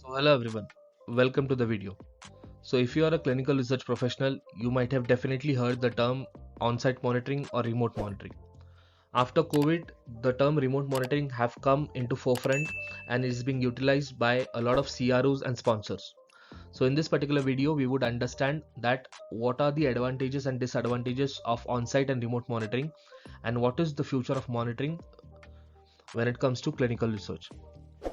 So hello everyone, welcome to the video. So if you are a clinical research professional, you might have definitely heard the term on-site monitoring or remote monitoring. After COVID, the term remote monitoring have come into forefront and is being utilized by a lot of CROs and sponsors. So in this particular video, we would understand that what are the advantages and disadvantages of on-site and remote monitoring and what is the future of monitoring when it comes to clinical research.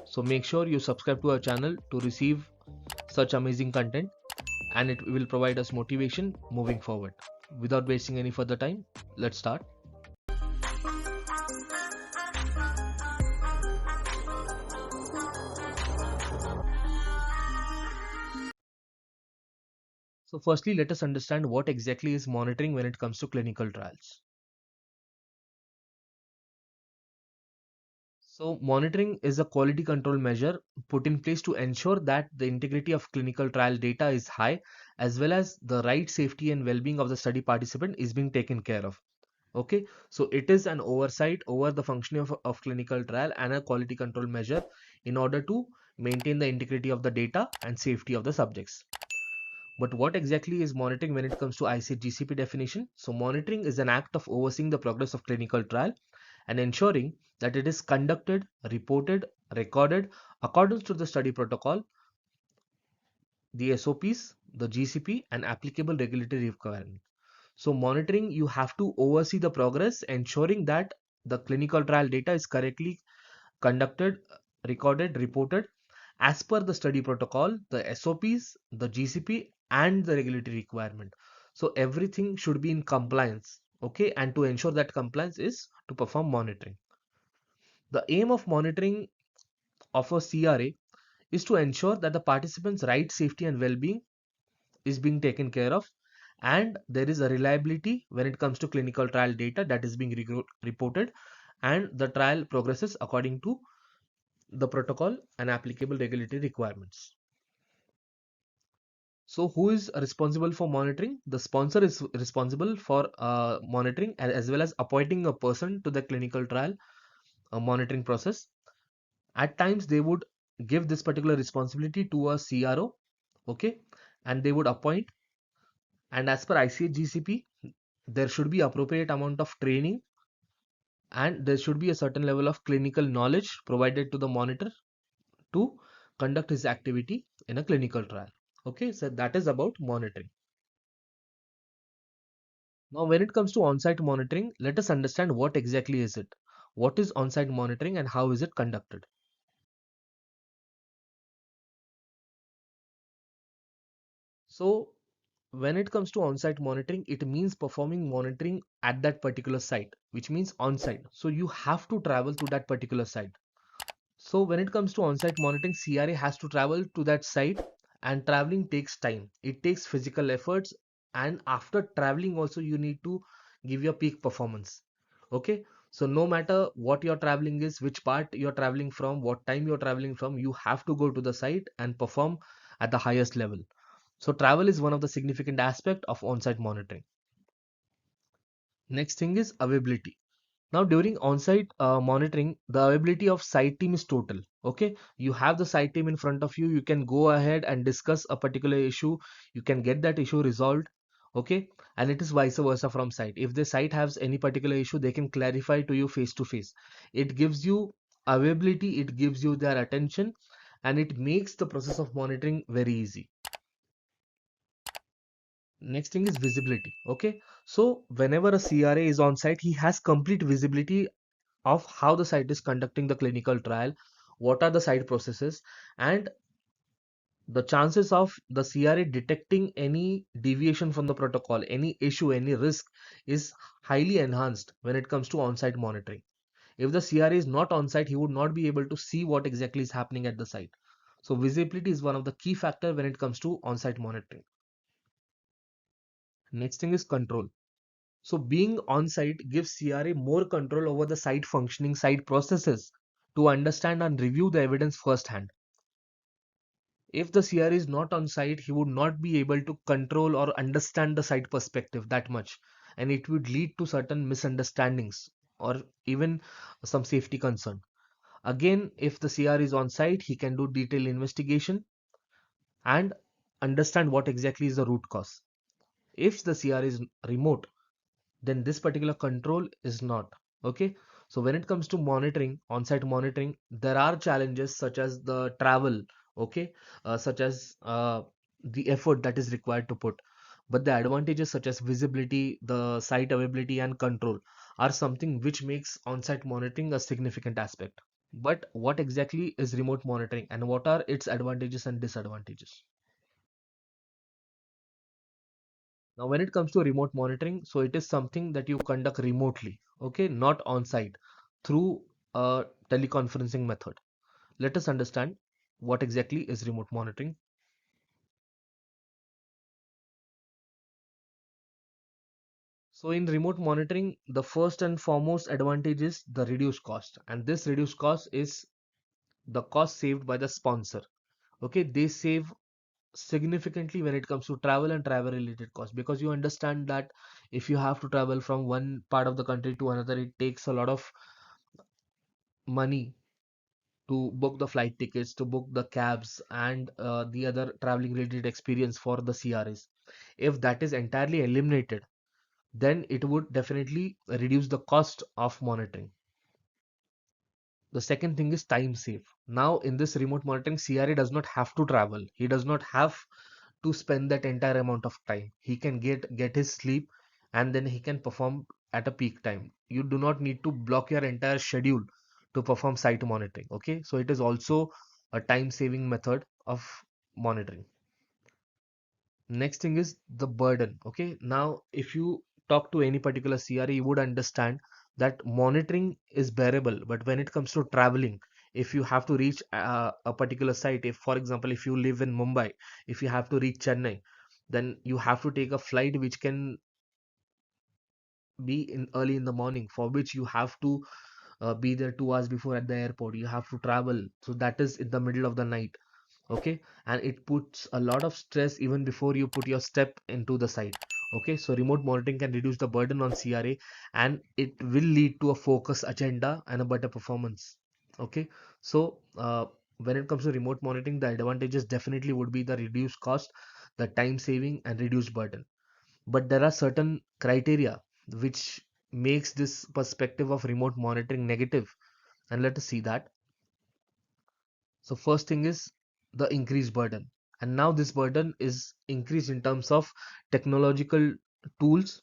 So make sure you subscribe to our channel to receive such amazing content and it will provide us motivation moving forward. Without wasting any further time, let's start. So firstly, let us understand what exactly is monitoring when it comes to clinical trials. So monitoring is a quality control measure put in place to ensure that the integrity of clinical trial data is high as well as the right safety and well-being of the study participant is being taken care of. Okay, so it is an oversight over the functioning of clinical trial and a quality control measure in order to maintain the integrity of the data and safety of the subjects. But what exactly is monitoring when it comes to ICGCP definition? So monitoring is an act of overseeing the progress of clinical trial and ensuring that it is conducted, reported, recorded according to the study protocol, the SOPs, the GCP and applicable regulatory requirements. So monitoring, you have to oversee the progress, ensuring that the clinical trial data is correctly conducted, recorded, reported as per the study protocol, the SOPs, the GCP and the regulatory requirement. So everything should be in compliance. Okay, and to ensure that compliance is to perform monitoring. The aim of monitoring of a CRA is to ensure that the participants' right safety and well-being is being taken care of and there is a reliability when it comes to clinical trial data that is being reported and the trial progresses according to the protocol and applicable regulatory requirements. So who is responsible for monitoring? The sponsor is responsible for monitoring as well as appointing a person to the clinical trial monitoring process. At times they would give this particular responsibility to a CRO, okay, and they would appoint, and as per ICGCP there should be appropriate amount of training and there should be a certain level of clinical knowledge provided to the monitor to conduct his activity in a clinical trial. Okay, so that is about monitoring. Now when it comes to on-site monitoring, let us understand what exactly is it. What is on-site monitoring and how is it conducted? So when it comes to on-site monitoring, it means performing monitoring at that particular site, which means on-site. So you have to travel to that particular site. So when it comes to on-site monitoring, CRA has to travel to that site and traveling takes time. It takes physical efforts and after traveling also you need to give your peak performance. Okay. So no matter what your traveling is, which part you're traveling from, what time you're traveling from, you have to go to the site and perform at the highest level. So travel is one of the significant aspect of on-site monitoring. Next thing is availability. Now during on-site monitoring, the availability of site team is total. Okay, you have the site team in front of you. You can go ahead and discuss a particular issue. You can get that issue resolved. Okay, and it is vice versa from site. If the site has any particular issue, they can clarify to you face to face. It gives you availability. It gives you their attention, and it makes the process of monitoring very easy. Next thing is visibility. Okay, so whenever a CRA is on site, he has complete visibility of how the site is conducting the clinical trial, what are the site processes, and the chances of the CRA detecting any deviation from the protocol, any issue, any risk is highly enhanced when it comes to on-site monitoring. If the CRA is not on-site, he would not be able to see what exactly is happening at the site. So visibility is one of the key factors when it comes to on-site monitoring. Next thing is control. So being on site gives CRA more control over the site functioning, site processes to understand and review the evidence firsthand. If the CRA is not on site, he would not be able to control or understand the site perspective that much, and it would lead to certain misunderstandings or even some safety concern. Again, if the CR is on site, he can do detailed investigation and understand what exactly is the root cause. If the CR is remote, then this particular control is not. Okay. So when it comes to monitoring, on-site monitoring, there are challenges such as the travel, okay, such as the effort that is required to put. But the advantages such as visibility, the site availability, and control are something which makes on-site monitoring a significant aspect. But what exactly is remote monitoring and what are its advantages and disadvantages? Now, when it comes to remote monitoring, so it is something that you conduct remotely, okay, not on site through a teleconferencing method. Let us understand what exactly is remote monitoring. So, in remote monitoring, the first and foremost advantage is the reduced cost, and this reduced cost is the cost saved by the sponsor. Okay, they save significantly when it comes to travel and travel related costs, because you understand that if you have to travel from one part of the country to another, it takes a lot of money to book the flight tickets, to book the cabs, and the other traveling related experience for the CRAs. If that is entirely eliminated, then it would definitely reduce the cost of monitoring. The second thing is time save. Now, in this remote monitoring, CRA does not have to travel. He does not have to spend that entire amount of time. He can get his sleep and then he can perform at a peak time. You do not need to block your entire schedule to perform site monitoring. Okay, so it is also a time saving method of monitoring. Next thing is the burden. Okay, now if you talk to any particular CRA, you would understand that monitoring is bearable, but when it comes to traveling, if you have to reach a particular site, if for example, if you live in Mumbai, if you have to reach Chennai, then you have to take a flight which can be in early in the morning, for which you have to be there 2 hours before at the airport. You have to travel, so that is in the middle of the night. Okay, and it puts a lot of stress even before you put your step into the site. Okay, so remote monitoring can reduce the burden on CRA, and it will lead to a focus agenda and a better performance. Okay, so when it comes to remote monitoring, the advantages definitely would be the reduced cost, the time saving, and reduced burden. But there are certain criteria which makes this perspective of remote monitoring negative, and let us see that. So first thing is the increased burden. And now this burden is increased in terms of technological tools,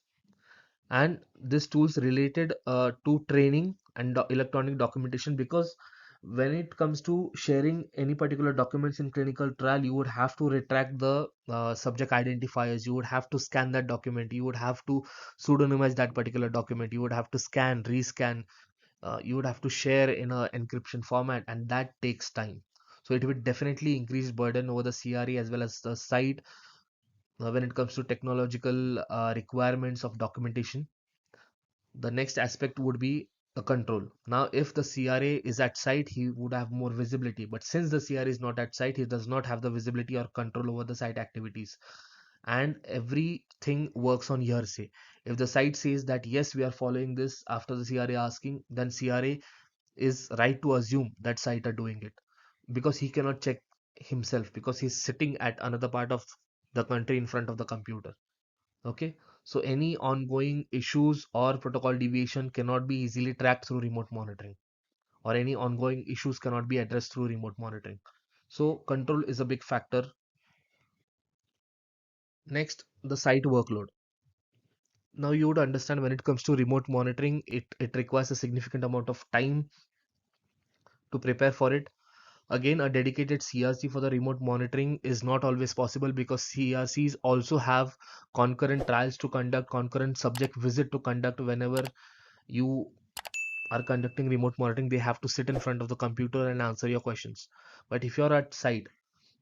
and these tools related to training and electronic documentation, because when it comes to sharing any particular documents in clinical trial, you would have to retract the subject identifiers, you would have to scan that document, you would have to pseudonymize that particular document, you would have to scan, rescan, you would have to share in a encryption format, and that takes time. So it would definitely increase burden over the CRE as well as the site when it comes to technological requirements of documentation. The next aspect would be the control. Now, if the CRA is at site, he would have more visibility. But since the CRA is not at site, he does not have the visibility or control over the site activities. And everything works on hearsay. If the site says that yes, we are following this after the CRA asking, then CRA is right to assume that site are doing it, because he cannot check himself, because he's sitting at another part of the country in front of the computer. Okay, so any ongoing issues or protocol deviation cannot be easily tracked through remote monitoring, or any ongoing issues cannot be addressed through remote monitoring. So control is a big factor. Next, the site workload. Now you would understand when it comes to remote monitoring, it requires a significant amount of time to prepare for it. Again, a dedicated CRC for the remote monitoring is not always possible, because CRCs also have concurrent trials to conduct, concurrent subject visit to conduct. Whenever you are conducting remote monitoring, they have to sit in front of the computer and answer your questions. But if you're at site,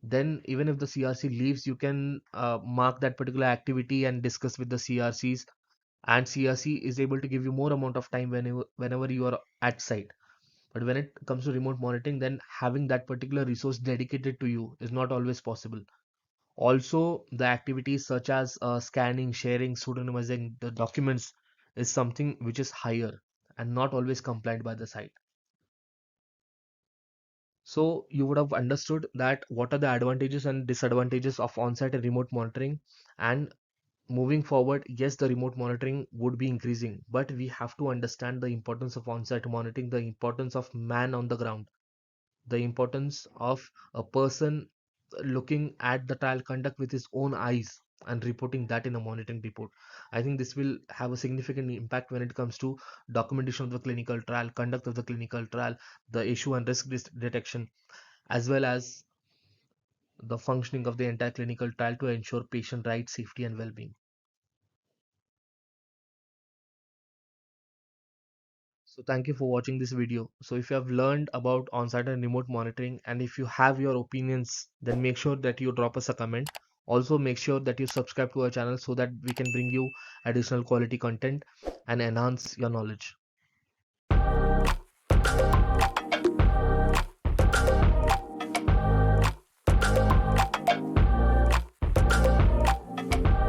then even if the CRC leaves, you can mark that particular activity and discuss with the CRCs, and CRC is able to give you more amount of time whenever you are at site. But when it comes to remote monitoring, then having that particular resource dedicated to you is not always possible. Also, the activities such as scanning, sharing, pseudonymizing the documents is something which is higher and not always compliant by the site. So you would have understood that what are the advantages and disadvantages of on-site and remote monitoring. And moving forward, yes, the remote monitoring would be increasing, but we have to understand the importance of on-site monitoring, the importance of man on the ground, the importance of a person looking at the trial conduct with his own eyes and reporting that in a monitoring report. I think this will have a significant impact when it comes to documentation of the clinical trial, conduct of the clinical trial, the issue and risk detection, as well as the functioning of the entire clinical trial to ensure patient rights, safety, and well-being. So thank you for watching this video. So if you have learned about on-site and remote monitoring, and if you have your opinions, then make sure that you drop us a comment. Also make sure that you subscribe to our channel so that we can bring you additional quality content and enhance your knowledge.